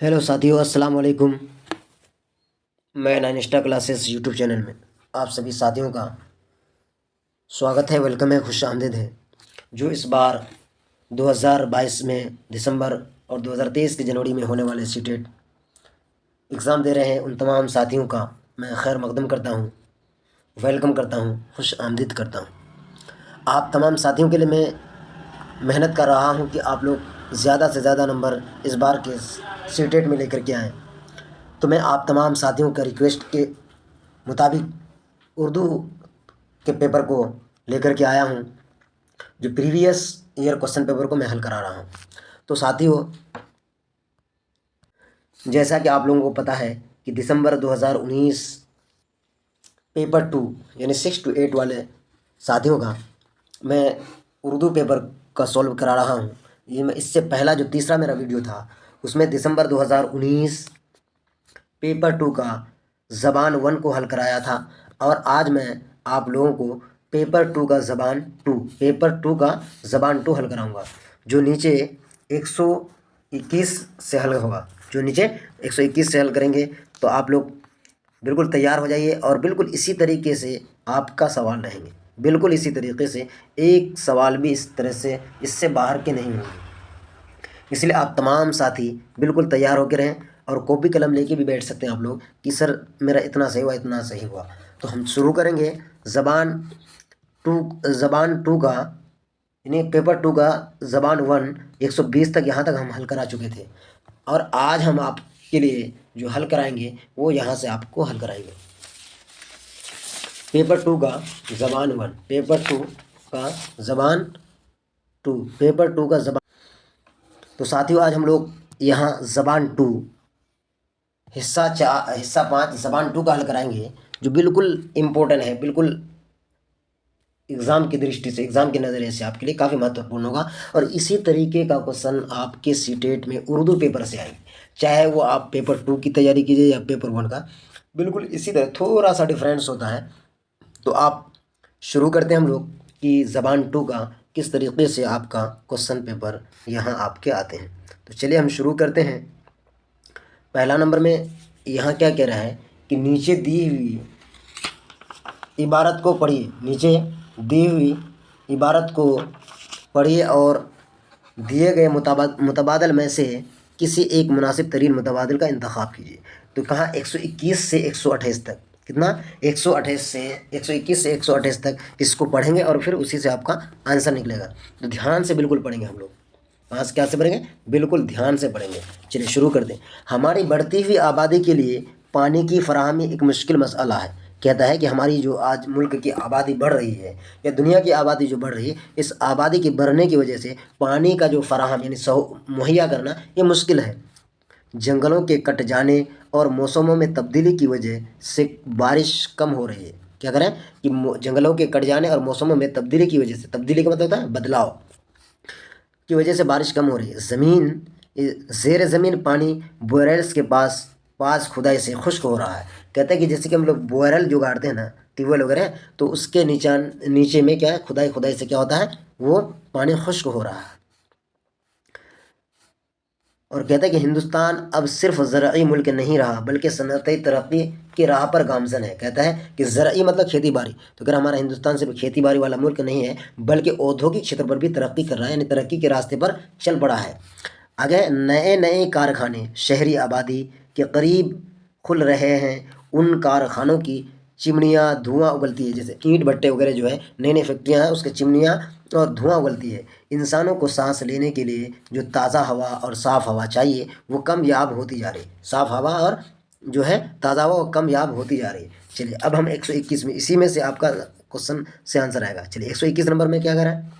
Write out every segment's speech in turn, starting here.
Hello साथियों, अस्सलाम वालेकुम। मैं नाइनिस्टा क्लासेस यूट्यूब चैनल में आप सभी साथियों का स्वागत है, वेलकम है, खुश आमदीद है। जो इस बार 2022 में दिसंबर और 2023 के जनवरी में होने वाले सीटेट एग्ज़ाम दे रहे हैं, उन तमाम साथियों का मैं खैर मकदम करता हूँ, वेलकम करता हूँ, खुश आमदीद करता हूँ। आप तमाम साथियों के लिए मैं मेहनत कर रहा हूँ कि आप लोग ज़्यादा से ज़्यादा नंबर इस बार के सीटेट में लेकर के आएँ। तो मैं आप तमाम साथियों का रिक्वेस्ट के मुताबिक उर्दू के पेपर को लेकर के आया हूँ, जो प्रीवियस ईयर क्वेश्चन पेपर को मैं हल करा रहा हूँ। तो साथियों, जैसा कि आप लोगों को पता है कि दिसंबर 2019 पेपर 2 यानी 6 to 8 वाले साथियों का मैं उर्दू पेपर का सॉल्व करा रहा हूँ। ये मैं इससे पहला जो तीसरा मेरा वीडियो था उसमें दिसंबर 2019 पेपर 2 का ज़बान 1 को हल कराया था, और आज मैं आप लोगों को पेपर 2 का ज़बान 2 हल कराऊंगा, जो नीचे 121 से हल होगा। जो नीचे 121 से हल करेंगे तो आप लोग बिल्कुल तैयार हो जाइए, और बिल्कुल इसी तरीके से आपका सवाल रहेंगे, बिल्कुल इसी तरीके से एक सवाल भी इस तरह से इससे बाहर के नहीं होंगे। इसलिए आप तमाम साथी बिल्कुल तैयार होकर रहें, और कॉपी कलम लेके भी बैठ सकते हैं आप लोग कि सर मेरा इतना सही हुआ, इतना सही हुआ। तो हम शुरू करेंगे ज़बान टू का, यानी पेपर 2 का ज़बान 1 120 तक, यहाँ तक हम हल करा चुके थे, और आज हम आपके लिए जो हल कराएंगे वो यहाँ से आपको हल कराएंगे। पेपर 2 का ज़बान 1, पेपर 2 का ज़बान। तो साथियों, आज हम लोग यहाँ ज़बान 2 हिस्सा 5 ज़बान 2 का हल कराएंगे, जो बिल्कुल इम्पोर्टेंट है, बिल्कुल एग्ज़ाम की दृष्टि से, एग्ज़ाम के नज़रिए से आपके लिए काफ़ी महत्वपूर्ण होगा। और इसी तरीके का क्वेश्चन आपके सीटेट में उर्दू पेपर से आएंगे, चाहे वो आप पेपर 2 की तैयारी कीजिए या पेपर 1 का, बिल्कुल इसी तरह, थोड़ा सा डिफरेंस होता है। तो आप शुरू करते हैं हम लोग कि ज़बान 2 का किस तरीके से आपका क्वेश्चन पेपर यहाँ आपके आते हैं। तो चलिए हम शुरू करते हैं। पहला नंबर में यहाँ क्या कह रहा है कि नीचे दी हुई इबारत को पढ़िए, नीचे दी हुई इबारत को पढ़िए और दिए गए मुतबादल में से किसी एक मुनासिब तरीन मुतबादल का इंतखाब कीजिए। तो कहाँ 121 से 128 तक, कितना 121 से 128 तक इसको पढ़ेंगे, और फिर उसी से आपका आंसर निकलेगा। तो ध्यान से बिल्कुल पढ़ेंगे हम लोग। आज क्या से पढ़ेंगे? बिल्कुल ध्यान से पढ़ेंगे। चलिए शुरू करते हैं। हमारी बढ़ती हुई आबादी के लिए पानी की फराहमी एक मुश्किल मसला है। कहता है कि हमारी जो आज मुल्क की आबादी बढ़ रही है, या दुनिया की आबादी जो बढ़ रही है, इस आबादी के बढ़ने की वजह से पानी का जो फराहम यानी मुहैया करना ये मुश्किल है। जंगलों के कट जाने और मौसमों में तब्दीली की वजह से बारिश कम हो रही है। क्या करें कि जंगलों के कट जाने और मौसमों में तब्दीली की वजह से, तब्दीली का मतलब होता है बदलाव की वजह से बारिश कम हो रही है। ज़ेर ज़मीन पानी बोरवेल्स के पास खुदाई से खुश्क हो रहा है। कहते हैं कि जैसे कि हम लोग बोरवेल जो गाड़ते हैं ना, ट्यूबवेल वगैरह, तो उसके नीचे में क्या है, खुदाई से क्या होता है, वो पानी खुश्क हो रहा है। और कहता है कि हिंदुस्तान अब सिर्फ ज़राई मुल्क नहीं रहा, बल्कि सनअती तरक्की की राह पर गामज़न है। कहता है कि ज़राई मतलब खेती बाड़ी, तो अगर हमारा हिंदुस्तान सिर्फ खेती बाड़ी वाला मुल्क नहीं है, बल्कि औद्योगिक क्षेत्र पर भी तरक्की कर रहा है, यानी तरक्की के रास्ते पर चल पड़ा है। आगे नए नए कारखाने शहरी आबादी के करीब खुल रहे हैं। उन कारखानों की चिमनियाँ धुआं उगलती है, जैसे ईंट भट्टे वगैरह जो है, नई नई फैक्ट्रियाँ हैं, उसके चिमनियाँ और धुआं उगलती है। इंसानों को सांस लेने के लिए जो ताज़ा हवा और साफ़ हवा चाहिए वो कम याब होती जा रही है। साफ़ हवा और जो है ताज़ा हवा वो कम याब होती जा रही है। चलिए अब हम 121 में, इसी में से आपका क्वेश्चन से आंसर आएगा। चलिए 121 नंबर में क्या करें,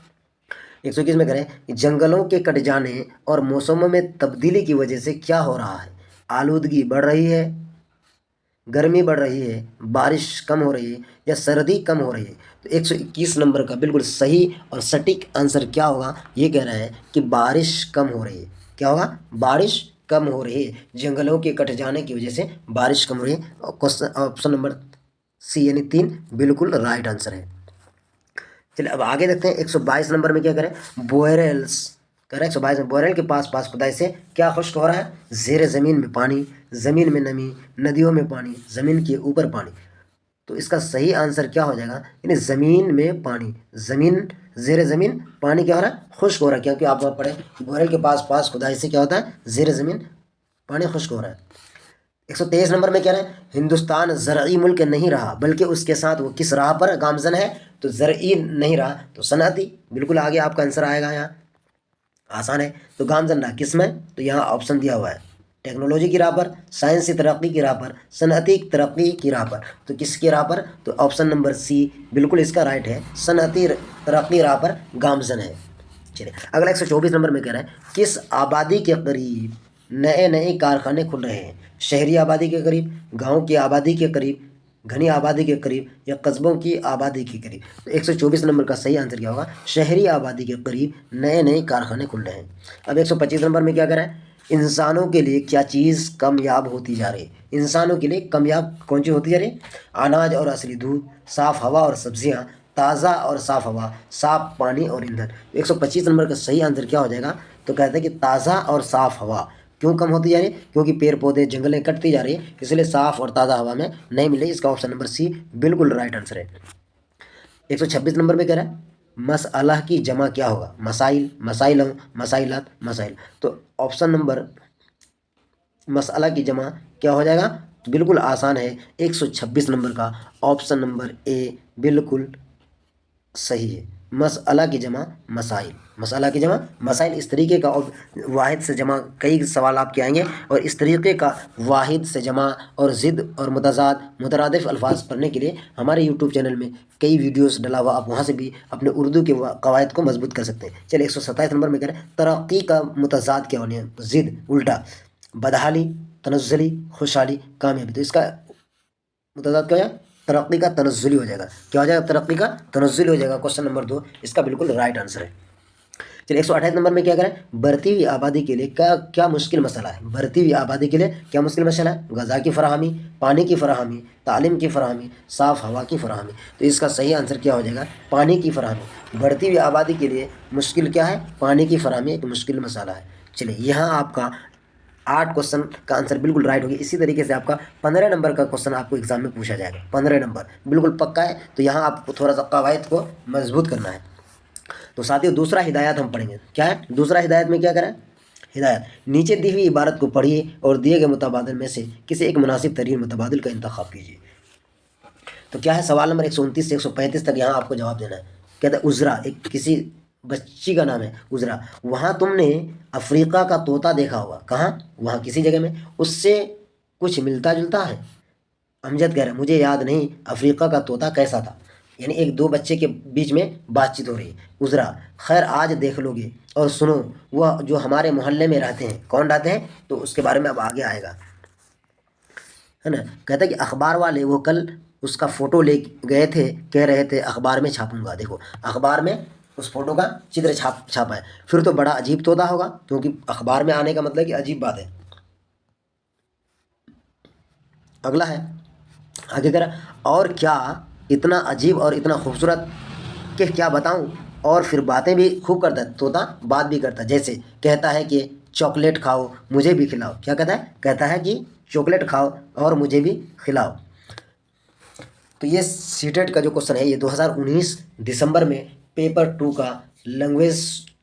121 में करें कि जंगलों के कट जाने और मौसमों में तब्दीली की वजह से क्या हो रहा है। आलूदगी बढ़ रही है, गर्मी बढ़ रही है, बारिश कम हो रही है, या सर्दी कम हो रही है। तो 121 नंबर का बिल्कुल सही और सटीक आंसर क्या होगा, ये कह रहा है कि बारिश कम हो रही है। क्या होगा? बारिश कम हो रही है। जंगलों के कट जाने की वजह से बारिश कम हो रही है। और क्वेश्चन ऑप्शन नंबर सी यानी 3 बिल्कुल राइट आंसर है। चलिए अब आगे देखते हैं। 122 नंबर में क्या करें, बोयरेल्स کہہ رہا ہے 122 میں بورل کے پاس پاس کھدائی سے کیا خشک ہو رہا ہے؟ زیر زمین میں پانی، زمین میں نمی، ندیوں میں پانی، زمین کے اوپر پانی. تو اس کا صحیح آنسر کیا ہو جائے گا؟ یعنی زمین میں پانی، زمین زیر زمین پانی کیا ہو رہا ہے؟ خشک ہو رہا ہے. کیونکہ آپ پڑھیں بورل کے پاس پاس کھدائی سے کیا ہوتا ہے؟ زیر زمین پانی خشک ہو رہا ہے. 123 نمبر میں کیا ہے؟ ہندوستان زرعی ملک نہیں رہا بلکہ اس کے ساتھ وہ کس راہ پر گامزن ہے؟ تو زرعی نہیں رہا تو صنعتی. بالکل آگے آپ کا آنسر آئے گا. یہاں آسان ہے. تو گامزن رہا کس میں؟ تو یہاں آپشن دیا ہوا ہے ٹیکنالوجی کی راہ پر، سائنسی ترقی کی راہ پر، صنعتی ترقی کی راہ پر. تو کس کی راہ پر؟ تو آپشن نمبر سی بالکل اس کا رائٹ ہے، صنعتی ترقی راہ پر گامزن ہے. چلیے اگلا 124 نمبر میں کہہ رہا ہے کس آبادی کے قریب نئے نئے کارخانے کھل رہے ہیں؟ شہری آبادی کے قریب، گاؤں کی آبادی کے قریب، گھنی آبادی کے قریب، یا قصبوں کی آبادی کے قریب. تو 124 نمبر کا صحیح آنسر کیا ہوگا؟ شہری آبادی کے قریب نئے نئے کارخانے کھل رہے ہیں. اب 125 نمبر میں کیا کر رہا ہے؟ انسانوں کے لیے کیا چیز کمیاب ہوتی جا رہی ہے؟ انسانوں کے لیے کمیاب کون سی ہوتی جا رہی ہے؟ اناج اور اصلی دودھ، صاف ہوا اور سبزیاں، تازہ اور صاف ہوا، صاف پانی اور ایندھن. 125 نمبر کا صحیح آنسر کیا ہو جائے گا؟ تو کہتے ہیں کہ تازہ اور صاف ہوا. کیوں کم ہوتی جا رہی ہے؟ کیونکہ پیڑ پودے جنگلیں کٹتی جا رہی ہیں، اس لیے صاف اور تازہ ہوا میں نہیں مل رہی. اس کا آپشن نمبر سی بالکل رائٹ آنسر ہے. 126 نمبر میں کہہ رہا ہے مسئلہ کی جمع کیا ہوگا؟ مسائل، مسائل، مسائلات، مسائل. تو آپشن نمبر مسئلہ کی جمع کیا ہو جائے گا؟ تو بالکل آسان ہے. 126 نمبر کا آپشن نمبر اے بالکل صحیح ہے. مسئلہ کی جمع مسائل، مسئلہ کی جمع مسائل. اس طریقے کا واحد سے جمع کئی سوال آپ کے آئیں گے، اور اس طریقے کا واحد سے جمع اور ضد اور متضاد مترادف الفاظ پڑھنے کے لیے ہمارے یوٹیوب چینل میں کئی ویڈیوز ڈلا ہوا، آپ وہاں سے بھی اپنے اردو کے قواعد کو مضبوط کر سکتے ہیں. چلیے 127 نمبر میں کہہ رہے ہیں ترقی کا متضاد کیا ہونے ہے؟ ضد الٹا، بدحالی، تنزلی، خوشحالی، کامیابی. تو اس کا متضاد کیا ہے؟ ترقی کا تنزلی ہو جائے گا. کیا ہو جائے گا؟ ترقی کا تنزلی ہو جائے گا. کوشچن نمبر 2 اس کا بالکل رائٹ آنسر ہے. چلیے 128 نمبر میں کیا کریں؟ بڑھتی ہوئی آبادی کے لیے کیا مشکل مسئلہ ہے؟ بڑھتی ہوئی آبادی کے لیے کیا مشکل مسئلہ ہے؟ غذا کی فراہمی، پانی کی فراہمی، تعلیم کی فراہمی، صاف ہوا کی فراہمی. تو اس کا صحیح آنسر کیا ہو جائے گا؟ پانی کی فراہمی. بڑھتی ہوئی آبادی کے لیے مشکل کیا ہے؟ پانی کی فراہمی ایک مشکل مسئلہ ہے. چلیے یہاں آپ کا 8 کوشچن کا آنسر بالکل رائٹ ہوگی. اسی طریقے سے آپ کا 15 نمبر کا کوشچن آپ کو ایگزام میں پوچھا جائے گا. 15 نمبر بالکل پکا ہے. تو یہاں آپ کو تھوڑا سا قواعد کو مضبوط کرنا ہے. تو ساتھیوں دوسرا ہدایت ہم پڑھیں گے. کیا ہے دوسرا ہدایت میں؟ کیا کریں؟ ہدایت نیچے دی ہوئی عبارت کو پڑھیے اور دیے گئے متبادل میں سے کسی ایک مناسب ترین متبادل کا انتخاب کیجیے. تو کیا ہے سوال نمبر 129 سے 135 تک یہاں آپ کو جواب دینا ہے. کہتا ہے عذرا، ایک کسی بچی کا نام ہے عذرا، وہاں تم نے افریقہ کا طوطا دیکھا ہوگا. کہاں؟ وہاں کسی جگہ میں. اس سے کچھ ملتا جلتا ہے؟ امجد کہہ رہے ہیں مجھے یاد نہیں افریقہ کا طوطا کیسا تھا. یعنی ایک دو بچے کے بیچ میں بات چیت ہو رہی ہے. عذرا خیر آج دیکھ لو گے اور سنو، وہ جو ہمارے محلے میں رہتے ہیں. کون رہتے ہیں؟ تو اس کے بارے میں اب آگے آئے گا ہے نا. کہتا ہے کہ اخبار والے وہ کل اس کا فوٹو لے گئے تھے، کہہ رہے تھے اخبار میں چھاپوں گا. دیکھو اخبار میں اس فوٹو کا چتر چھاپا ہے. پھر تو بڑا عجیب طوطا ہوگا، کیونکہ اخبار میں آنے کا مطلب کہ عجیب بات ہے. اگلا ہے آگے کرا اور کیا اتنا عجیب اور اتنا خوبصورت کہ کیا بتاؤں. اور پھر باتیں بھی خوب کرتا ہے طوطا، بات بھی کرتا ہے. جیسے کہتا ہے کہ چاکلیٹ کھاؤ مجھے بھی کھلاؤ. کیا کہتا ہے؟ کہتا ہے کہ چاکلیٹ کھاؤ اور مجھے بھی کھلاؤ. تو یہ سیٹیٹ کا جو کوشچن ہے یہ 2019 دسمبر میں پیپر 2 کا لینگویج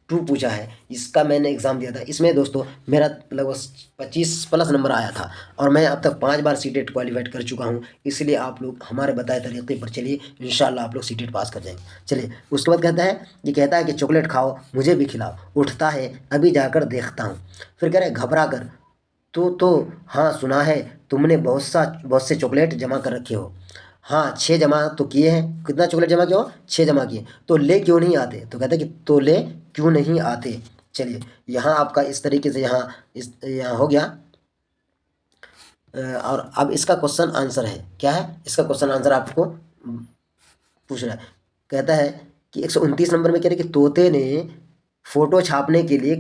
2 پوچھا ہے. اس کا میں نے ایگزام دیا تھا. اس میں دوستوں میرا لگ بھگ 25+ نمبر آیا تھا، اور میں اب تک 5 بار سیٹیٹ کوالیفائڈ کر چکا ہوں. اس لیے آپ لوگ ہمارے بتائے طریقے پر چلیے، انشاءاللہ آپ لوگ سیٹیٹ پاس کر جائیں گے. چلیے اس کے بعد کہتا ہے کہ چاکلیٹ کھاؤ مجھے بھی کھلاؤ. اٹھتا ہے ابھی جا کر دیکھتا ہوں. پھر کہہ رہے گھبرا کر تو ہاں سنا ہے تم نے بہت سے چاکلیٹ جمع کر رکھے ہو. ہاں 6 جمع تو کیے ہیں. کتنا چاکلیٹ جمع کیا ہو؟ 6 جمع کیے. تو لے کیوں نہیں آتے؟ تو کہتے ہیں کہ تو لے کیوں نہیں آتے. چلیے یہاں آپ کا اس طریقے سے یہاں ہو گیا. اور اب اس کا کوشچن آنسر ہے. کیا ہے اس کا کوشچن آنسر آپ کو پوچھ رہا ہے. کہتا ہے کہ 129 نمبر میں کہہ رہے کہ طوطے نے فوٹو چھاپنے کے لیے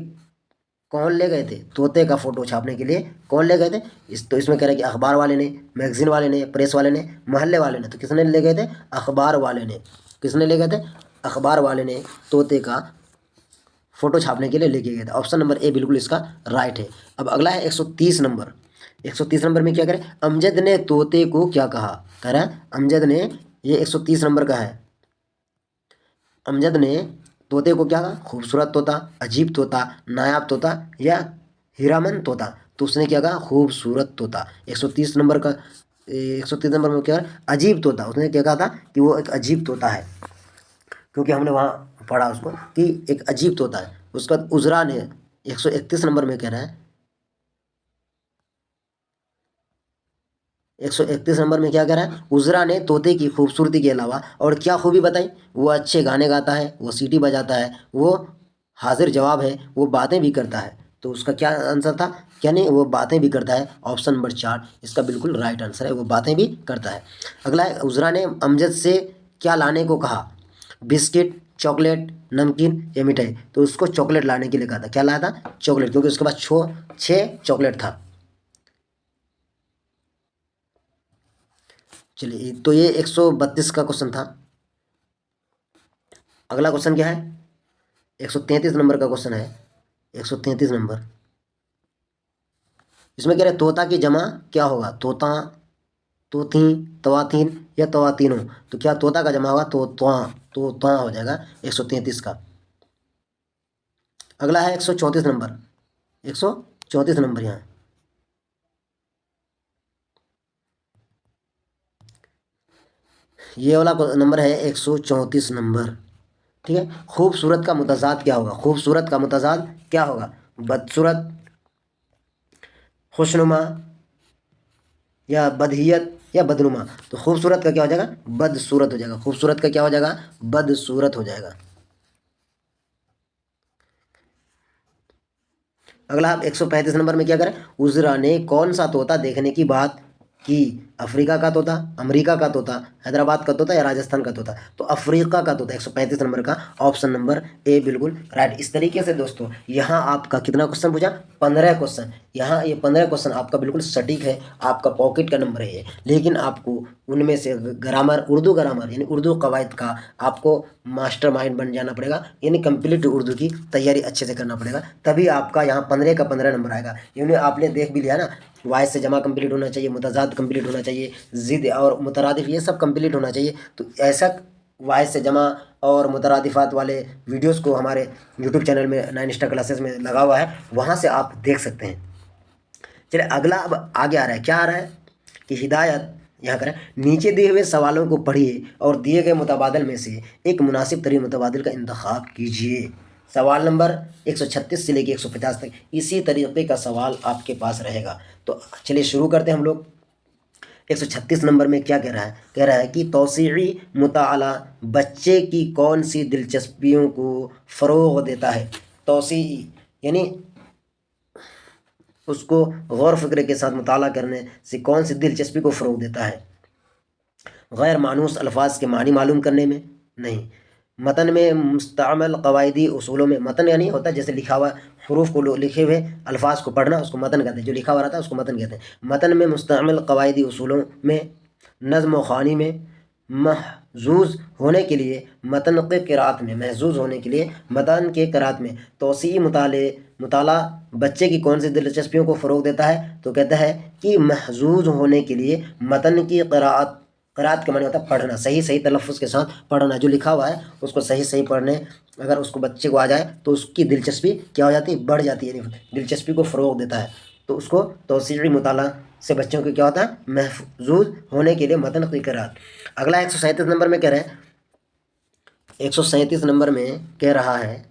کون لے گئے تھے؟ طوطے کا فوٹو چھاپنے کے لیے کون لے گئے تھے؟ تو اس میں کہہ رہے کہ اخبار والے نے، میگزین والے نے، پریس والے نے، محلے والے نے. تو کس نے لے گئے تھے؟ اخبار والے نے. کس نے لے گئے تھے؟ اخبار والے نے طوطے کا फ़ोटो छापने के लिए लेके गया था। ऑप्शन नंबर ए बिल्कुल इसका राइट है। अब अगला है 130 नंबर। 130 नंबर में क्या करें, अमजद ने तोते को क्या कहा। कह रहा है अमजद ने, ये 130 नंबर का है, अमजद ने तोते को क्या कहा, खूबसूरत तोता, अजीब तोता, नायाब तोता या हीरामन तोता। तो उसने क्या कहा, खूबसूरत तोता। 130 नंबर का 130 नंबर में क्या है, अजीब तोता। उसने क्या कहा था कि वो एक अजीब तोता है, क्योंकि हमने वहाँ पढ़ा उसको कि एक अजीब तोता है। उसका उजरा ने 131 नंबर में कह रहा है, 131 नंबर में क्या कह रहा है, उजरा ने तोते की खूबसूरती के अलावा और क्या खूबी बताई, वो अच्छे गाने गाता है, वो सीटी बजाता है, वो हाजिर जवाब है, वो बातें भी करता है। तो उसका क्या आंसर था, क्या नहीं, वो बातें भी करता है। ऑप्शन नंबर 4 इसका बिल्कुल राइट आंसर है, वो बातें भी करता है। अगला है, उजरा ने अमजद से क्या लाने को कहा, बिस्किट, चॉकलेट, नमकीन या मिठाई। तो उसको चॉकलेट लाने के लिए कहा था। क्या लाया था, चॉकलेट, क्योंकि उसके पास 6 चॉकलेट था। चलिए, तो ये 132 का क्वेश्चन था। अगला क्वेश्चन क्या है, 133 नंबर का क्वेश्चन है। 133 नंबर, इसमें कह रहे हैं तोता की जमा क्या होगा, तोता, तोती, तवातीन या तवातीनों। तो क्या तोता का जमा होगा, तोता हो जाएगा 133 का। अगला है 134 नंबर। 134 नंबर यहाँ, ये वाला नंबर है 134 नंबर। ठीक है, खूबसूरत का मुतजाद क्या होगा, खूबसूरत का मुतजाद क्या होगा, बदसूरत, खुशनुमा या बदहियत या बदनुमा। तो खूबसूरत का क्या हो जाएगा, बदसूरत हो जाएगा। खूबसूरत का क्या हो जाएगा, बदसूरत हो जाएगा। अगला आप 135 नंबर में क्या करें, उजरा ने कौन सा तोता देखने की बात की, अफ्रीका का तोता, अमेरिका का तोता, हैदराबाद का तोता या राजस्थान का तोता। तो अफ्रीका का तोता 135 नंबर का, ऑप्शन नंबर ए बिल्कुल राइट। इस तरीके से दोस्तों यहाँ आपका कितना क्वेश्चन पूछा, 15 क्वेश्चन। यहाँ ये 15 क्वेश्चन आपका बिल्कुल सटीक है, आपका पॉकेट का नंबर है ये। लेकिन आपको उनमें से ग्रामर, उर्दू ग्रामर यानी उर्दू कवायद का आपको मास्टर माइंड बन जाना पड़ेगा, यानी कंप्लीट उर्दू की तैयारी अच्छे से करना पड़ेगा, तभी आपका यहाँ 15 का 15 नंबर आएगा। यानी आपने देख भी लिया ना, वाइस से जमा कंप्लीट होना चाहिए, मुतजाद कंप्लीट होना चाहिए, ज़िद और मुतरादिफ ये सब कंप्लीट होना चाहिए। तो ऐसा वाइस से जमा और मुतरादिफात वाले वीडियोस को हमारे यूट्यूब चैनल में 9 स्टार क्लासेस में लगा हुआ है, वहाँ से आप देख सकते हैं। चलिए अगला अब आगे आ रहा है, क्या आ रहा है कि हिदायत यहाँ करें, नीचे दिए हुए सवालों को पढ़िए और दिए गए मुतबादल में से एक मुनासिब तरीन मुतबादिल का इंतखाब कीजिए। सवाल नंबर 136 से लेकर 150 तक इसी तरीके का सवाल आपके पास रहेगा। तो चलिए शुरू करते हैं हम लोग। 136 नंबर में क्या कह रहा है, कह रहा है कि तौसीई मुताला बच्चे की कौन सी दिलचस्पियों को फ़रोग़ देता है। तौसीई यानी उसको गौर फिक्र के साथ मुताला करने से कौन सी दिलचस्पी को फ़रोग़ देता है। गैर मानूस अल्फाज के मानी मालूम करने में नहीं, मतन में मुस्तअमल कवायदी उसूलों में, मतन यानी होता है जैसे लिखा हुआ हरूफ को लिखे हुए अल्फाज को पढ़ना, उसको मतन कहते हैं। जो लिखा हुआ रहता है उसको मतन कहते हैं। मतन में मुस्तअमल कवायदी उसूलों में, नज़्म व ख़ानी में, महजूज़ होने के लिए मतन के क़िराअत में, महजूज़ होने के लिए मतन के क़िराअत में तौसीई मुताला बच्चे की कौन सी दिलचस्पियों को फ़रोग़ देता है। तो कहता है कि महजूज़ होने के लिए मतन की क़िराअत, क़िराअत के माने होता है पढ़ना, सही सही तलफ़्फ़ुज़ के साथ पढ़ना। जो लिखा हुआ है उसको सही सही पढ़ने, अगर उसको बच्चे को आ जाए तो उसकी दिलचस्पी क्या हो जाती है, बढ़ जाती है, यानी दिलचस्पी को फ़रोग़ देता है। तो उसको तौसीई मुताला से बच्चों को क्या होता है, महफूज होने के लिए मतन की क़िराअत। अगला 137 नंबर में कह रहे हैं, 137 नंबर में कह रहा है,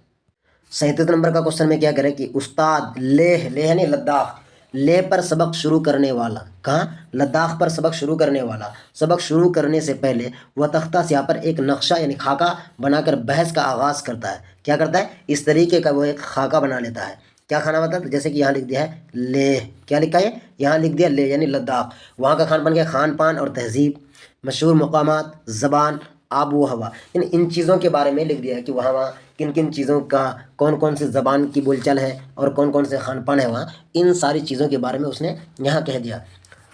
37 नंबर का क्वेश्चन में क्या करें कि उस्ताद लेह, लेह यानी लद्दाख, लेह पर सबक शुरू करने वाला, कहाँ, लद्दाख पर सबक शुरू करने वाला, सबक शुरू करने से पहले वह तख्ता स्याह पर एक नक्शा यानी खाका बनाकर बहस का आगाज़ करता है। क्या करता है, इस तरीके का वो एक खाका बना लेता है। क्या खाना बता, तो जैसे कि यहाँ लिख दिया है लेह, क्या लिखा है, यहाँ लिख दिया लेह यानी लद्दाख। वहाँ का खान पान क्या, खान पान और तहजीब, मशहूर मकामात, ज़बान, आब व हवा, इन चीज़ों के बारे में लिख दिया है कि वहाँ किन किन चीज़ों का, कौन कौन सी ज़बान की बोलचाल है और कौन कौन से खान पान है वहाँ, इन सारी चीज़ों के बारे में उसने यहाँ कह दिया।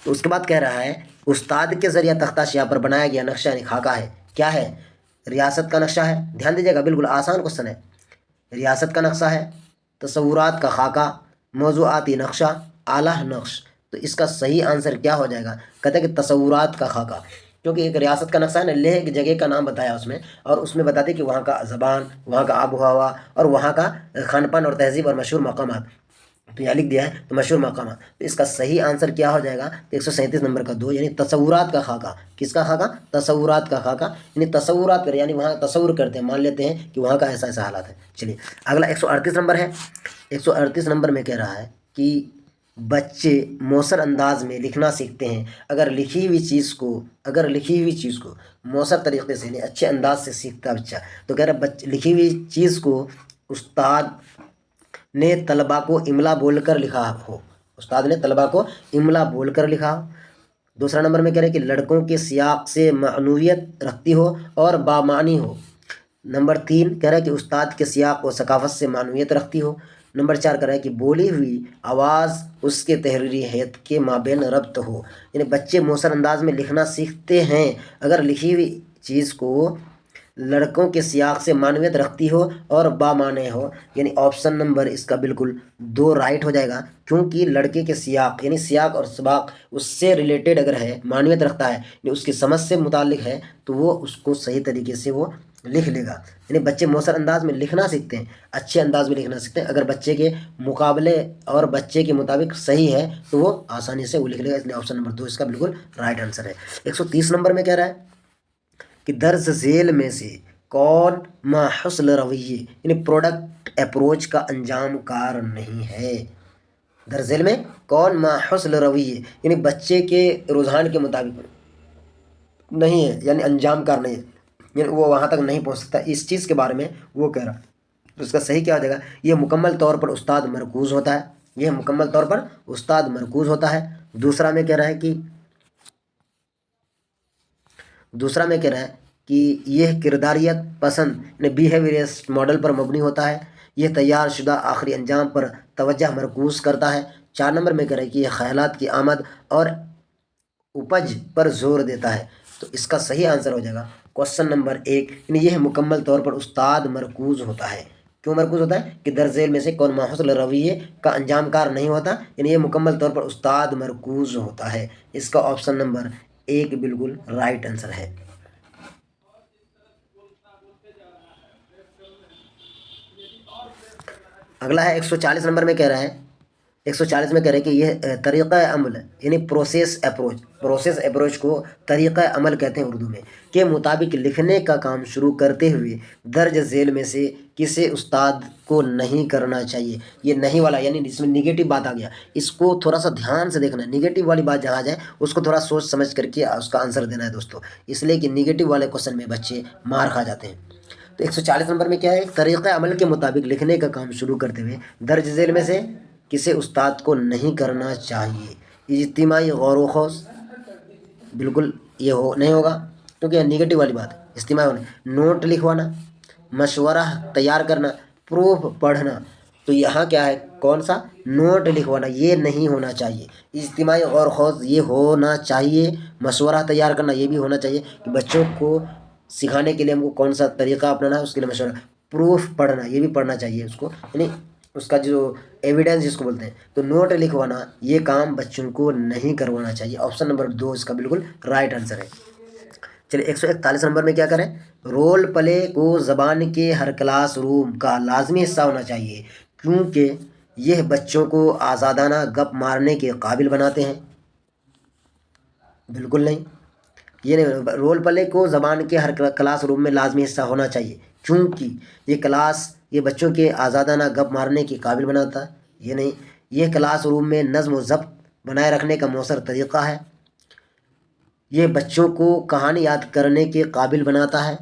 तो उसके बाद कह रहा है उस्ताद के ज़रिए तख्ता स्याह पर बनाया गया नक्शा यानी खाका है, क्या है, रियासत का नक्शा है। ध्यान दीजिएगा, बिल्कुल आसान क्वेश्चन है। ریاست کا نقشہ ہے، تصورات کا خاکہ، موضوعاتی نقشہ، اعلیٰ نقش۔ تو اس کا صحیح آنسر کیا ہو جائے گا؟ کہتے ہیں کہ تصورات کا خاکہ، کیونکہ ایک ریاست کا نقشہ ہے نا، لیہ ایک جگہ کا نام بتایا اس میں، اور اس میں بتاتے کہ وہاں کا زبان، وہاں کا آب و ہوا، اور وہاں کا کھان پان اور تہذیب اور مشہور مقامات، تو یہاں لکھ دیا ہے تو مشہور مقامات۔ تو اس کا صحیح آنسر کیا ہو جائے گا؟ 137 نمبر کا 2، یعنی تصورات کا خاکہ۔ کس کا خاکہ؟ تصورات کا خاکہ، یعنی تصورات کرے، یعنی وہاں تصور کرتے ہیں، مان لیتے ہیں کہ وہاں کا ایسا ایسا حالات ہے۔ چلیے اگلا 138 نمبر ہے۔ 138 نمبر میں کہہ رہا ہے کہ بچے مؤثر انداز میں لکھنا سیکھتے ہیں اگر لکھی ہوئی چیز کو مؤثر طریقے سے، یعنی اچھے انداز سے سیکھتا ہے بچہ۔ تو کہہ رہا ہے لکھی ہوئی چیز کو استاد نے طلباء کو املا بول کر لکھا ہو، استاد نے طلباء کو املا بول کر لکھا ہو۔ دوسرا نمبر میں کہہ رہے ہیں کہ لڑکوں کے سیاق سے معنویت رکھتی ہو اور بامعنی ہو۔ نمبر 3 کہہ رہا ہے کہ استاد کے سیاق و ثقافت سے معنویت رکھتی ہو۔ نمبر 4 کہہ رہا ہے کہ بولی ہوئی آواز اس کے تحریری حیت کے مابین ربط ہو، یعنی بچے مؤثر انداز میں لکھنا سیکھتے ہیں اگر لکھی ہوئی چیز کو لڑکوں کے سیاق سے معنویت رکھتی ہو اور بامعنی ہو، یعنی آپشن نمبر اس کا بالکل 2 رائٹ ہو جائے گا، کیونکہ لڑکے کے سیاق، یعنی سیاق اور سباق اس سے ریلیٹڈ اگر ہے، معنویت رکھتا ہے، یعنی اس کی سمجھ سے متعلق ہے، تو وہ اس کو صحیح طریقے سے وہ لکھ لے گا۔ یعنی بچے مؤثر انداز میں لکھنا سیکھتے ہیں، اچھے انداز میں لکھنا سیکھتے ہیں اگر بچے کے مقابلے اور بچے کے مطابق صحیح ہے تو وہ آسانی سے وہ لکھ لے گا، اس لیے آپشن نمبر 2 اس کا بالکل رائٹ آنسر ہے۔ 130 نمبر میں کہہ رہا ہے کہ درج ذیل میں سے کون ما حسن رویے، یعنی پروڈکٹ اپروچ کا انجام کار نہیں ہے۔ درج ذیل میں کون ما حسن رویے، یعنی بچے کے رجحان کے مطابق نہیں ہے، یعنی انجام کار نہیں ہے، یعنی وہ وہاں تک نہیں پہنچ سکتا، اس چیز کے بارے میں وہ کہہ رہا۔ تو اس کا صحیح کیا ہو جائے گا؟ یہ مکمل طور پر استاد مرکوز ہوتا ہے، یہ مکمل طور پر استاد مرکوز ہوتا ہے۔ دوسرا میں کہہ رہا ہے کہ یہ کرداریت پسند، یعنی بیہیویئرسٹ ماڈل پر مبنی ہوتا ہے، یہ تیار شدہ آخری انجام پر توجہ مرکوز کرتا ہے۔ 4 نمبر میں کہہ رہا ہے کہ یہ خیالات کی آمد اور اپج پر زور دیتا ہے۔ تو اس کا صحیح آنسر ہو جائے گا کوشچن نمبر 1، یعنی یہ مکمل طور پر استاد مرکوز ہوتا ہے۔ کیوں مرکوز ہوتا ہے؟ کہ درج ذیل میں سے کون ما حسن رویے کا انجام کار نہیں ہوتا، یعنی یہ مکمل طور پر استاد مرکوز ہوتا ہے۔ اس کا آپشن نمبر 1 بالکل رائٹ آنسر ہے۔ اگلا ہے 140 نمبر میں کہہ رہا ہے، 140 میں کہہ رہے ہیں کہ یہ طریقہ عمل، یعنی پروسیس اپروچ کو طریقہ عمل کہتے ہیں اردو میں، کے مطابق لکھنے کا کام شروع کرتے ہوئے درج ذیل میں سے کسی استاد کو نہیں کرنا چاہیے۔ یہ نہیں والا یعنی اس میں نگیٹو بات آ گیا، اس کو تھوڑا سا دھیان سے دیکھنا ہے، نگیٹو والی بات جہاں جائے اس کو تھوڑا سوچ سمجھ کر کے اس کا آنسر دینا ہے دوستوں، اس لیے کہ نگیٹو والے کوشچن میں بچے مار کھا جاتے ہیں۔ تو 140 نمبر میں کیا ہے؟ طریقہ عمل کے مطابق لکھنے کا کام شروع کرتے ہوئے درج ذیل میں سے کسی استاد کو نہیں کرنا چاہیے۔ اجتماعی غور و خوض بالکل یہ نہیں ہوگا، کیونکہ یہ نگیٹو والی بات ہے۔ اجتماعی ہونا، نوٹ لکھوانا، مشورہ تیار کرنا، پروف پڑھنا، تو یہاں کیا ہے؟ کون سا؟ نوٹ لکھوانا، یہ نہیں ہونا چاہیے۔ اجتماعی غور و خوض یہ ہونا چاہیے، مشورہ تیار کرنا یہ بھی ہونا چاہیے، کہ بچوں کو سکھانے کے لیے ہم کو کون سا طریقہ اپنانا ہے اس کے لیے مشورہ۔ پروف پڑھنا یہ بھی پڑھنا چاہیے اس کو، یعنی اس کا جو ایویڈنس جس کو بولتے ہیں۔ تو نوٹ لکھوانا یہ کام بچوں کو نہیں کروانا چاہیے، آپشن نمبر 2 اس کا بالکل رائٹ آنسر ہے۔ چلیے 141 نمبر میں کیا کریں؟ رول پلے کو زبان کے ہر کلاس روم کا لازمی حصہ ہونا چاہیے، کیونکہ یہ بچوں کو آزادانہ گپ مارنے کے قابل بناتے ہیں۔ بالکل نہیں، یہ نہیں، رول پلے کو زبان کے ہر کلاس روم میں لازمی حصہ ہونا چاہیے، کیونکہ یہ بچوں کے آزادانہ گپ مارنے کے قابل بناتا ہے، یہ نہیں، یہ کلاس روم میں نظم و ضبط بنائے رکھنے کا مؤثر طریقہ ہے، یہ بچوں کو کہانی یاد کرنے کے قابل بناتا ہے،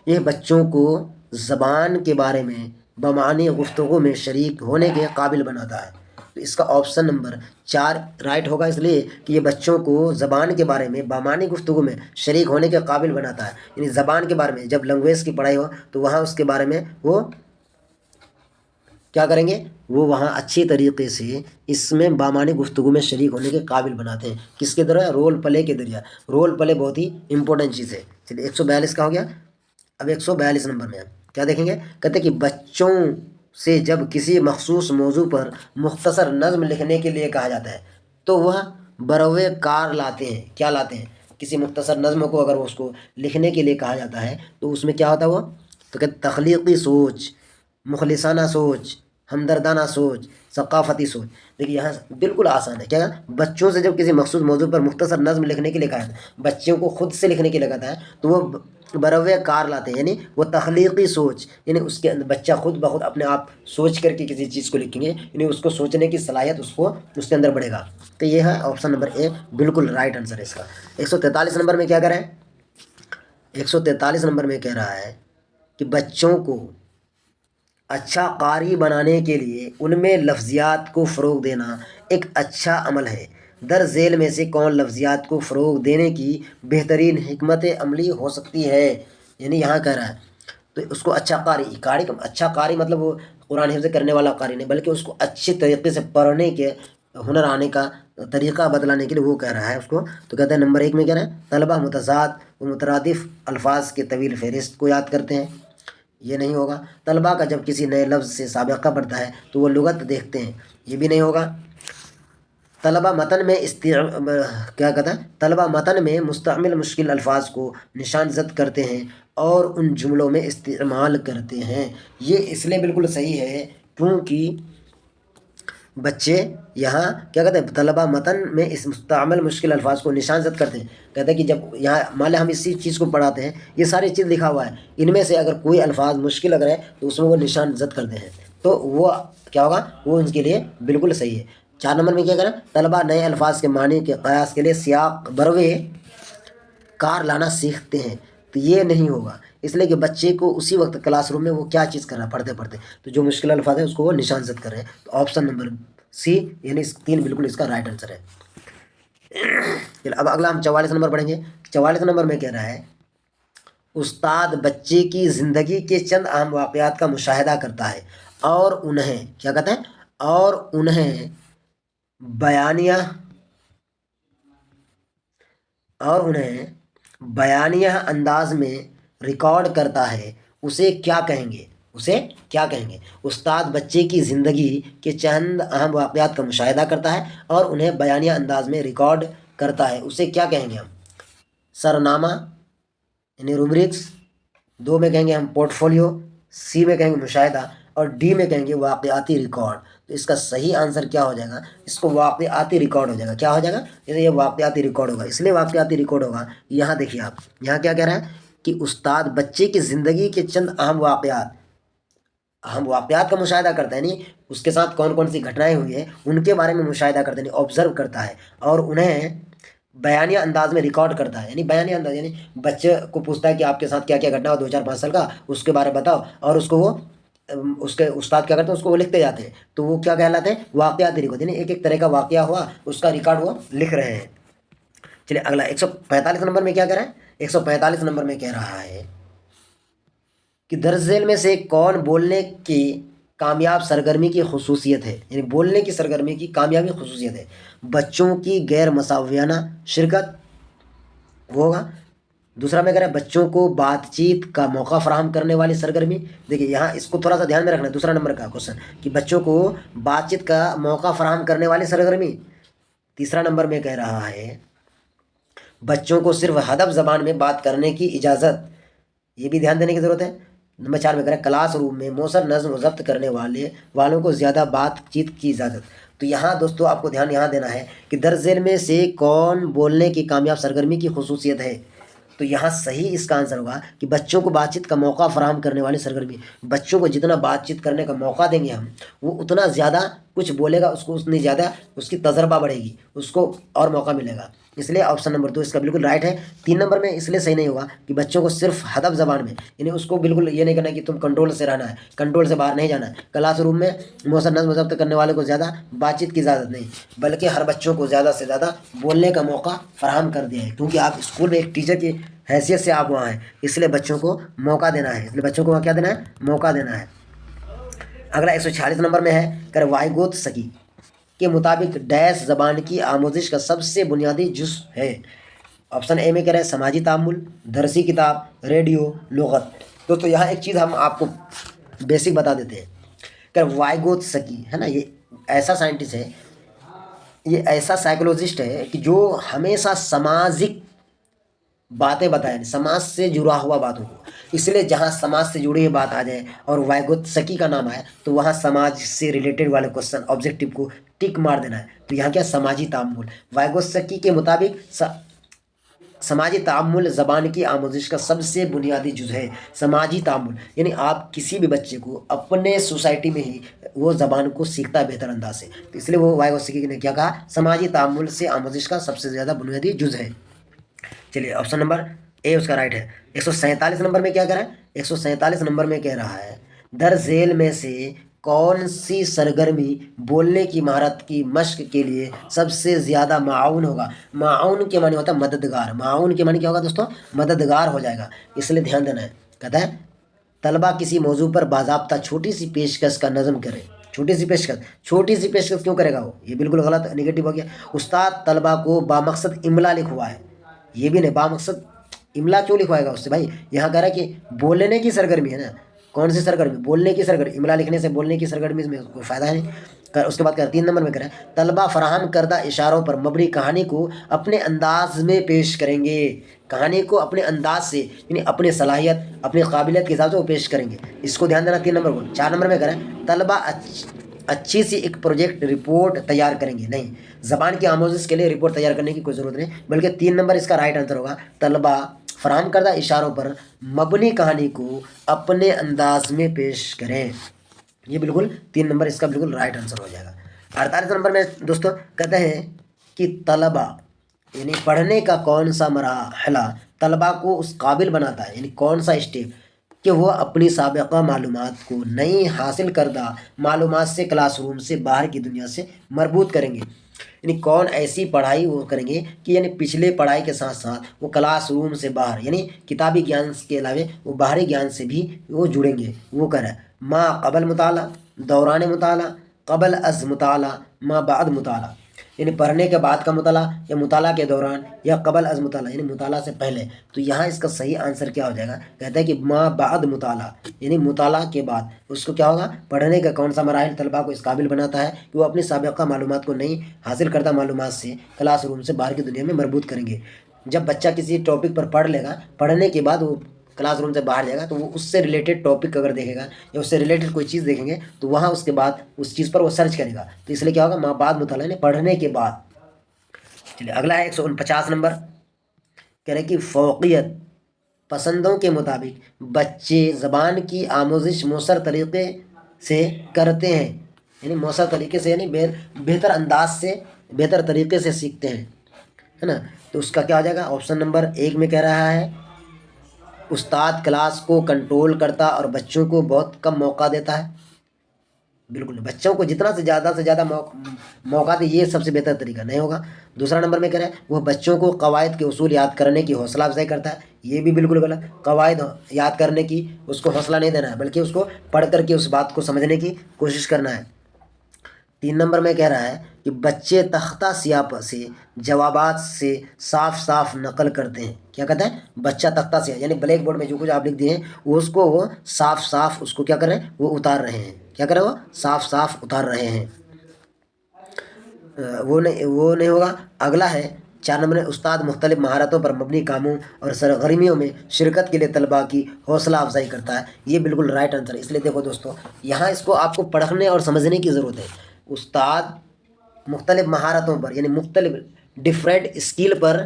یہ بچوں کو زبان کے بارے میں بمعنی گفتگو میں شریک ہونے کے قابل بناتا ہے۔ تو اس کا آپشن نمبر 4 رائٹ ہوگا، اس لیے کہ یہ بچوں کو زبان کے بارے میں بامعنی گفتگو میں شریک ہونے کے قابل بناتا ہے، یعنی زبان کے بارے میں جب لینگویج کی پڑھائی ہو تو وہاں اس کے بارے میں وہ کیا کریں گے؟ وہ وہاں اچھی طریقے سے اس میں بامعنی گفتگو میں شریک ہونے کے قابل بناتے ہیں۔ کس کے ذریعے؟ رول پلے کے ذریعے۔ رول پلے بہت ہی امپورٹنٹ چیز ہے۔ چلیے 142 کا ہو گیا، اب 142 نمبر میں کیا دیکھیں گے؟ کہتے ہیں کہ بچوں سے جب کسی مخصوص موضوع پر مختصر نظم لکھنے کے لیے کہا جاتا ہے تو وہ بروئے کار لاتے ہیں. کیا لاتے ہیں؟ کسی مختصر نظم کو اگر اس کو لکھنے کے لیے کہا جاتا ہے تو اس میں کیا ہوتا ہے وہ تو کہ تخلیقی سوچ، مخلصانہ سوچ، ہمدردانہ سوچ، ثقافتی سوچ. دیکھیے یہاں بالکل آسان ہے. کیا بچوں سے جب کسی مخصوص موضوع پر مختصر نظم لکھنے کے لیے کہا جاتا ہے، بچوں کو خود سے لکھنے کے لیے کہتا ہے تو وہ بروئے کار لاتے ہیں، یعنی وہ تخلیقی سوچ، یعنی اس کے اندر بچہ خود بخود اپنے آپ سوچ کر کے کسی چیز کو لکھیں گے، یعنی اس کو سوچنے کی صلاحیت اس کے اندر بڑھے گا. تو یہ ہے آپشن نمبر اے بالکل رائٹ آنسر ہے اس کا. 143 نمبر میں کیا کریں؟ 143 نمبر میں کہہ رہا ہے کہ بچوں کو اچھا قاری بنانے کے لیے ان میں لفظیات کو فروغ دینا ایک اچھا عمل ہے. در ذیل میں سے کون لفظیات کو فروغ دینے کی بہترین حکمت عملی ہو سکتی ہے؟ یعنی یہاں کہہ رہا ہے تو اس کو اچھا اچھا قاری مطلب وہ قرآن حفظ کرنے والا قاری نہیں، بلکہ اس کو اچھے طریقے سے پڑھنے کے ہنر آنے کا طریقہ بتلانے کے لیے وہ کہہ رہا ہے اس کو. تو کہتا ہے نمبر 1 میں کہہ رہا ہے طلبہ متضاد و مترادف الفاظ کے طویل فہرست کو یاد کرتے ہیں. یہ نہیں ہوگا. طلبہ کا جب کسی نئے لفظ سے سابقہ پڑتا ہے تو وہ لغت دیکھتے ہیں. یہ بھی نہیں ہوگا. طلبہ متن میں کیا کہتا ہے طلبہ متن میں مستعمل مشکل الفاظ کو نشان زد کرتے ہیں اور ان جملوں میں استعمال کرتے ہیں. یہ اس لیے بالکل صحیح ہے کیونکہ بچے یہاں کیا کہتے ہیں طلبہ متن میں اس مستعمل مشکل الفاظ کو نشان زد کرتے ہیں. کہتے ہیں کہ جب یہاں مان لیں ہم اسی چیز کو پڑھاتے ہیں، یہ ساری چیز لکھا ہوا ہے، ان میں سے اگر کوئی الفاظ مشکل اگر ہے تو اس میں وہ نشان زد کرتے ہیں تو وہ کیا ہوگا، وہ ان کے لیے بالکل صحیح ہے. 4 نمبر میں کیا کریں طلبہ نئے الفاظ کے معنی کے قیاس کے لیے سیاق بروئے کار لانا سیکھتے ہیں. تو یہ نہیں ہوگا، اس لیے کہ بچے کو اسی وقت کلاس روم میں وہ کیا چیز کر رہا ہے پڑھتے تو جو مشکل الفاظ ہیں اس کو وہ نشان زد کر رہے ہیں. تو آپشن نمبر سی یعنی 3 بالکل اس کا رائٹ آنسر ہے. اب اگلا ہم 44 نمبر پڑھیں گے. 44 نمبر میں کہہ رہا ہے استاد بچے کی زندگی کے چند اہم واقعات کا مشاہدہ کرتا ہے اور انہیں کیا کہتے ہیں اور انہیں بیانیہ انداز میں ریکارڈ کرتا ہے. اسے کیا کہیں گے؟ استاد بچے کی زندگی کے چند اہم واقعات کا مشاہدہ کرتا ہے اور انہیں بیانیہ انداز میں ریکارڈ کرتا ہے. اسے کیا کہیں گے ہم؟ سرنامہ یعنی روبرکس. 2 میں کہیں گے ہم پورٹ فولیو. سی میں کہیں گے مشاہدہ. اور ڈی میں کہیں گے واقعاتی ریکارڈ. تو اس کا صحیح آنسر کیا ہو جائے گا؟ اس کو واقعاتی ریکارڈ ہو جائے گا. کیا ہو جائے گا؟ جیسے یہ واقعاتی ریکارڈ ہوگا، اس لیے واقعاتی ریکارڈ ہوگا. یہاں دیکھیے آپ یہاں کیا کہہ رہا ہے کہ استاد بچے کی زندگی کے چند اہم واقعات کا مشاہدہ کرتا ہے، یعنی اس کے ساتھ کون کون سی گھٹنائیں ہوئی ہیں ان کے بارے میں مشاہدہ کرتا ہے، یعنی آبزرو کرتا ہے اور انہیں بیانیہ انداز میں ریکارڈ کرتا ہے. یعنی بیانیہ انداز یعنی بچے کو پوچھتا ہے کہ آپ کے ساتھ کیا کیا گھٹنا ہو 2 4 5 سال کا، اس کے بارے میں بتاؤ، اور اس کو وہ اس کے استاد کیا کرتے ہیں اس کو وہ لکھتے جاتے ہیں. تو وہ کیا کہلاتے ہیں؟ واقعاتی ریکارڈ. یعنی ایک طرح کا واقعہ ہوا اس کا ریکارڈ وہ لکھ رہے ہیں. چلیے اگلا 145 نمبر میں کیا کر رہا ہے؟ 145 نمبر میں کہہ رہا ہے کہ درج ذیل میں سے کون بولنے کی کامیاب سرگرمی کی خصوصیت ہے؟ یعنی بولنے کی سرگرمی کی کامیابی خصوصیت ہے. بچوں کی غیر مساویانہ شرکت وہ ہوگا. دوسرا میں کہہ رہا ہے بچوں کو بات چیت کا موقع فراہم کرنے والی سرگرمی. دیکھیے یہاں اس کو تھوڑا سا دھیان میں رکھنا ہے، دوسرا نمبر کا کوشچن کہ بچوں کو بات چیت کا موقع فراہم کرنے والی سرگرمی. تیسرا نمبر میں کہہ رہا ہے بچوں کو صرف ہدف زبان میں بات کرنے کی اجازت. یہ بھی دھیان دینے کی ضرورت ہے. نمبر 4 میں کہہ رہا ہے کلاس روم میں مؤثر نظم و ضبط کرنے والوں کو زیادہ بات چیت کی اجازت. تو یہاں دوستو آپ کو دھیان یہاں دینا ہے کہ درج ذیل میں سے کون بولنے کی کامیاب سرگرمی کی خصوصیت ہے. تو یہاں صحیح اس کا آنسر ہوگا کہ بچوں کو بات چیت کا موقع فراہم کرنے والی سرگرمی. بچوں کو جتنا بات چیت کرنے کا موقع دیں گے ہم، وہ اتنا زیادہ کچھ بولے گا، اس کو اتنی زیادہ اس کی تجربہ بڑھے گی، اس کو اور موقع ملے گا. اس لیے آپشن نمبر 2 اس کا بالکل رائٹ ہے. 3 نمبر میں اس لیے صحیح نہیں ہوگا کہ بچوں کو صرف ہدف زبان میں، یعنی اس کو بالکل یہ نہیں کرنا کہ تم کنٹرول سے رہنا ہے، کنٹرول سے باہر نہیں جانا ہے. کلاس روم میں مؤثر نظم و ضبط کرنے والے کو زیادہ بات چیت کی اجازت نہیں، بلکہ ہر بچوں کو زیادہ سے زیادہ بولنے کا موقع فراہم کر دیا ہے، کیونکہ آپ اسکول میں ایک ٹیچر کی حیثیت سے آپ وہاں ہیں، اس لیے بچوں کو موقع دینا ہے. اس لیے بچوں کو وہاں کیا دینا ہے؟ موقع دینا ہے. اگلا 146 نمبر میں ہے کہ وائیگوت سکی کے مطابق ڈیش زبان کی آموزش کا سب سے بنیادی جزء ہے. آپشن اے میں کہہ رہے ہیں سماجی تعامل، درسی کتاب، ریڈیو، لغت. دوستو یہاں ایک چیز ہم آپ کو بیسک بتا دیتے ہیں वाइगोत्स्की है ना, ये ऐसा साइंटिस्ट है, ये ऐसा साइकोलॉजिस्ट है कि जो हमेशा सामाजिक बातें बताएं, समाज से जुड़ा हुआ बातों को। इसलिए जहाँ समाज से जुड़ी हुई बात आ जाए और वाइगोत्स्की का नाम आए तो वहाँ समाज से रिलेटेड वाले क्वेश्चन ऑब्जेक्टिव को टिक मार देना है। तो यहाँ क्या, समाजी तामुल। वाइगोत्स्की के मुताबिक समाजी तामुल ज़बान की आमोजिश का सबसे बुनियादी जुज़ है। समाजी तामुल यानी आप किसी भी बच्चे को अपने सोसाइटी में ही वो ज़बान को सीखता है बेहतर अंदाज से। तो इसलिए वो वाइगोत्स्की ने क्या कहा, समाजी तामुल से आमोजिश का सबसे ज़्यादा बुनियादी जुज़ है। चलिए ऑप्शन नंबर ए उसका राइट है। 147 नंबर में क्या कह रहा है, 147 नंबर में कह रहा है दरझेल में से कौन सी सरगर्मी बोलने की महारत की मश्क के लिए सबसे ज़्यादा माउन होगा। माउन के माने होता है मददगार, माउन के माने क्या होगा दोस्तों, मददगार हो जाएगा। इसलिए ध्यान देना है। कहता है तलबा किसी मौजू पर बाज़ाब्ता छोटी सी पेशकश का नज़म करे। छोटी सी पेशकश, छोटी सी पेशकश क्यों करेगा वो, ये बिल्कुल गलत, निगेटिव हो गया। उस्ताद तलबा को बामकसद इमला लिखवा है, ये भी नहीं, बामकसद इमला क्यों लिखवाएगा उससे भाई। यहाँ कह रहा है कि बोलने की सरगर्मी है ना, कौन सी सरगर्मी, बोलने की सरगर्मी। इमला लिखने से बोलने की सरगर्मी में कोई फ़ायदा है नहीं। उसके बाद 3 नंबर में कह रहा है तलबा फराहम करदा इशारों पर मबनी कहानी को अपने अंदाज में पेश करेंगे। कहानी को अपने अंदाज से यानी अपनी सलाहियत अपनी काबिलियत के हिसाब से वो पेश करेंगे। इसको ध्यान देना 3 नंबर को। 4 नंबर में कह रहा है तलबा अच्छी सी एक प्रोजेक्ट रिपोर्ट तैयार करेंगे। नहीं, ज़बान की आमोजिश के लिए रिपोर्ट तैयार करने की कोई ज़रूरत नहीं, बल्कि 3 नंबर इसका राइट आंसर होगा। तलबा फराहम करदा इशारों पर मबनी कहानी को अपने अंदाज में पेश करें। ये बिल्कुल 3 नंबर इसका बिल्कुल राइट आंसर हो जाएगा। 48 नंबर में दोस्तों कहते हैं कि तलबा यानी पढ़ने का कौन सा मरहला तलबा को उस काबिल बनाता है, यानी कौन सा स्टेप कि वह अपनी साबिक़ा मालूमात को नई हासिल करदा मालूमात से क्लासरूम से बाहर की दुनिया से मरबूत करेंगे। यानी कौन ऐसी पढ़ाई वो करेंगे कि यानी पिछले पढ़ाई के साथ साथ वो क्लासरूम से बाहर यानी किताबी ज्ञान के अलावा वो बाहरी ज्ञान से भी वो जुड़ेंगे। वो कर माँ कबल मुताला, दौरान मुताला, कबल अज़ मुताला, माँ बाद मुताला, यानी पढ़ने के बाद का मुताला या मुताला के दौरान या कबल अज़ मुताला यानी मुताला से पहले। तो यहाँ इसका सही आंसर क्या हो जाएगा, कहता है कि माँ बाद मुताला यानी मुताला के बाद उसको क्या होगा, पढ़ने का कौन सा मराहिल तलबा को इस काबिल बनाता है कि वो अपनी साबिक़ा मालूमात को नई हासिल करदा मालूमात से क्लासरूम से बाहर की दुनिया में मरबूत करेंगे। जब बच्चा किसी टॉपिक पर पढ़ लेगा, पढ़ने के बाद वो क्लासरूम से बाहर जाएगा तो वो उससे रिलेटेड टॉपिक अगर देखेगा या उससे रिलेटेड कोई चीज़ देखेंगे तो वहाँ उसके बाद उस चीज़ पर वो सर्च करेगा। तो इसलिए क्या होगा, माँ बाद मुताला यानी पढ़ने के बाद। चलिए अगला है 149 नंबर, कह रहे कि फ़ौक़ियत पसंदों के मुताबिक बच्चे ज़बान की आमोजिश मौसर तरीक़े से करते हैं, यानी मौसर तरीके से यानी बेहतर अंदाज से बेहतर तरीके से सीखते हैं, है ना। तो उसका क्या हो जाएगा, ऑप्शन नंबर 1 में कह रहा है उस्ताद क्लास को कंट्रोल करता और बच्चों को बहुत कम मौका देता है। बिल्कुल नहीं, बच्चों को जितना से ज़्यादा मौका दे ये सबसे बेहतर तरीका नहीं होगा। दूसरा नंबर में कह रहे हैं वो बच्चों को कवायद के उसूल याद करने की हौसला अफजाई करता है। ये भी बिल्कुल गलत, कवायद याद करने की उसको हौसला नहीं देना है, बल्कि उसको पढ़ करके उस बात को समझने की कोशिश करना है। 3 नंबर में कह रहा है कि बच्चे तख्ता सियाह से जवाबात से साफ साफ नकल करते हैं। क्या कहता है, बच्चा तख्ता सियाह यानी ब्लैक बोर्ड में जो कुछ आप लिख दिए हैं उसको वो साफ साफ उसको क्या कर रहे हैं, वो उतार रहे हैं। क्या कर रहे हैं, वो साफ साफ उतार रहे हैं। वो नहीं होगा। अगला है 4 नंबर में उस्ताद मुख्तलिफ महारतों पर मबनी कामों और सरगर्मियों में शिरकत के लिए तलबा की हौसला अफजाई करता है। ये बिल्कुल राइट आंसर है। इसलिए देखो दोस्तों, यहाँ इसको आपको पढ़ने और समझने की ज़रूरत है। उस्ताद मुख्तलिफ महारतों पर यानी मुख्तलिफ डिफरेंट स्किल पर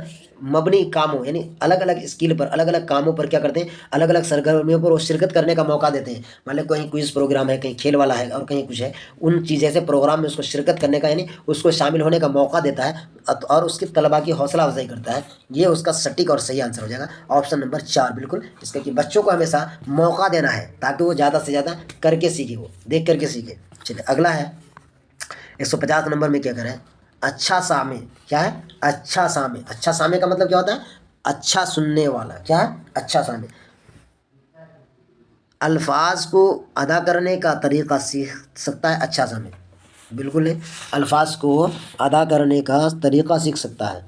मबनी कामों यानी अलग अलग स्किल पर अलग अलग कामों पर क्या करते हैं, अलग अलग सरगर्मियों पर वो शिरकत करने का मौका देते हैं। मान लो कहीं क्विज़ प्रोग्राम है, कहीं खेल वाला है और कहीं कुछ है, उन चीज़ ऐसे प्रोग्राम में उसको शिरकत करने का यानी उसको शामिल होने का मौका देता है और उसकी तलबा की हौसला अफजाई करता है। ये उसका सटीक और सही आंसर हो जाएगा, ऑप्शन नंबर 4 बिल्कुल इसका, कि बच्चों को हमेशा मौका देना है ताकि वो ज़्यादा से ज़्यादा करके सीखे, वो देख करके सीखे। चलिए अगला है 150 नंबर में क्या करें, अच्छा सामे। क्या है, अच्छा सामे। अच्छा सामे का मतलब क्या होता है, अच्छा सुनने वाला। क्या है, अच्छा सामे। अल्फाज को अदा करने का तरीक़ा सीख सकता है अच्छा सामे। बिल्कुल नहीं, अल्फाज को अदा करने का तरीक़ा सीख सकता है।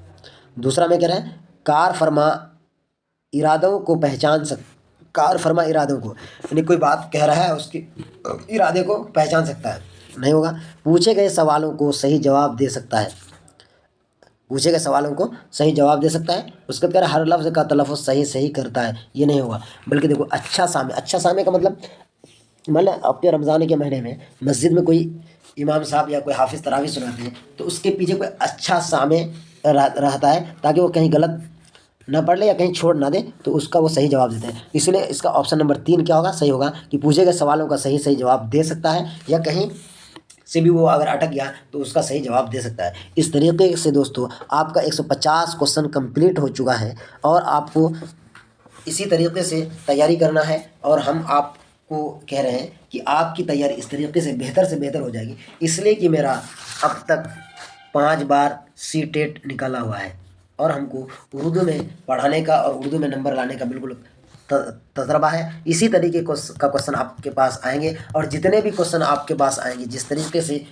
दूसरा में कह रहे हैं कार फरमा इरादों को पहचान कार फरमा इरादों को, यानी कोई बात कह रहा है उसके इरादे को पहचान सकता है, नहीं होगा। पूछे गए सवालों को सही जवाब दे सकता है, पूछे गए सवालों को सही जवाब दे सकता है। उसके बाद कह रहा है हर लफ्ज़ का तलफ़ुज़ सही सही करता है, ये नहीं होगा। बल्कि देखो अच्छा सामे का मतलब आपके रमज़ान के महीने में मस्जिद में कोई इमाम साहब या कोई हाफिज़ तरावी सुनाते हैं तो उसके पीछे कोई अच्छा सामे रहता है ताकि वो कहीं गलत ना पढ़ ले या कहीं छोड़ ना दे, तो उसका वो सही जवाब देते हैं। इसलिए इसका ऑप्शन नंबर 3 क्या होगा, सही होगा कि पूछे गए सवालों का सही सही जवाब दे सकता है, या कहीं से भी वो अगर अटक गया तो उसका सही जवाब दे सकता है। इस तरीके से दोस्तों आपका 150 क्वेश्चन कंप्लीट हो चुका है और आपको इसी तरीके से तैयारी करना है। और हम आपको कह रहे हैं कि आपकी तैयारी इस तरीके से बेहतर हो जाएगी, इसलिए कि मेरा अब तक 5 बार सीटेट निकाला हुआ है और हमको उर्दू में पढ़ाने का और उर्दू में नंबर लाने का बिल्कुल तजर्बा है। इसी तरीके का क्वेश्चन आपके पास आएंगे और जितने भी क्वेश्चन आपके पास आएंगे जिस तरीके से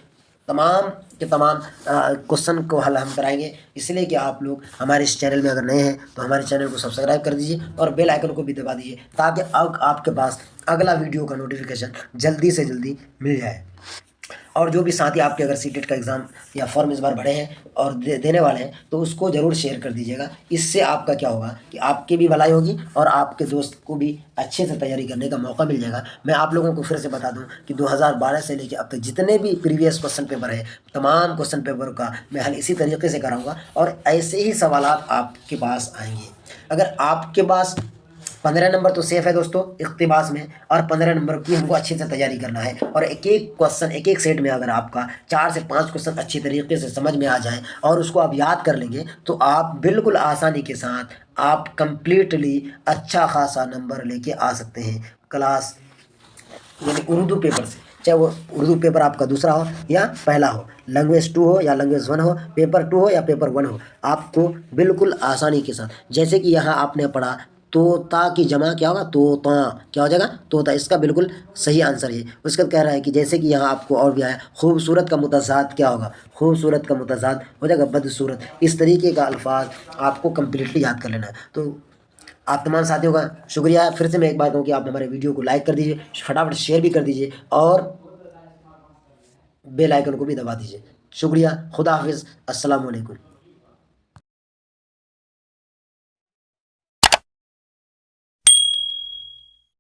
तमाम के तमाम क्वेश्चन को हल हम कराएंगे। इसलिए कि आप लोग हमारे इस चैनल में अगर नए हैं तो हमारे चैनल को सब्सक्राइब कर दीजिए और बेल आइकन को भी दबा दीजिए ताकि अब आपके पास अगला वीडियो का नोटिफिकेशन जल्दी से जल्दी मिल जाए। और जो भी साथी आपके अगर सीटेट का एग्ज़ाम या फॉर्म इस बार भरे हैं और देने वाले हैं तो उसको ज़रूर शेयर कर दीजिएगा। इससे आपका क्या होगा कि आपकी भी भलाई होगी और आपके दोस्त को भी अच्छे से तैयारी करने का मौका मिल जाएगा। मैं आप लोगों को फिर से बता दूं कि 2012 से लेकर अब तक जितने भी प्रीवियस क्वेश्चन पेपर हैं तमाम क्वेश्चन पेपर का मैं हल इसी तरीके से कराऊँगा और ऐसे ही सवालात आपके पास आएंगे। अगर आपके पास 15 नंबर तो सेफ है दोस्तों इक़्तिबास में, और 15 नंबर की हमको अच्छे से तैयारी करना है। और एक एक क्वेश्चन एक एक सेट में अगर आपका 4 से 5 क्वेश्चन अच्छी तरीके से समझ में आ जाए और उसको आप याद कर लेंगे तो आप बिल्कुल आसानी के साथ आप कंप्लीटली अच्छा खासा नंबर लेके आ सकते हैं क्लास यानी उर्दू पेपर से, चाहे वो उर्दू पेपर आपका दूसरा हो या पहला हो, लैंग्वेज 2 हो या लैंग्वेज 1 हो, पेपर 2 हो या पेपर 1 हो, आपको बिल्कुल आसानी के साथ। जैसे कि यहाँ आपने पढ़ा तोता की जमा क्या होगा, तोता क्या हो जाएगा, तोता, इसका बिल्कुल सही आंसर है। उसके बाद कह रहा है कि जैसे कि यहाँ आपको और भी आया खूबसूरत का मुतज़ाद क्या होगा, खूबसूरत का मुतज़ाद हो जाएगा बदसूरत। इस तरीके का अल्फाज आपको कम्प्लीटली याद कर लेना है। तो आप तमाम साथियों का शुक्रिया। फिर से मैं एक बार कहूँ कि आप हमारे वीडियो को लाइक कर दीजिए, फटाफट शेयर भी कर दीजिए और बेल आइकन को भी दबा दीजिए। शुक्रिया, खुदा हाफिज़, अस्सलाम वालेकुम।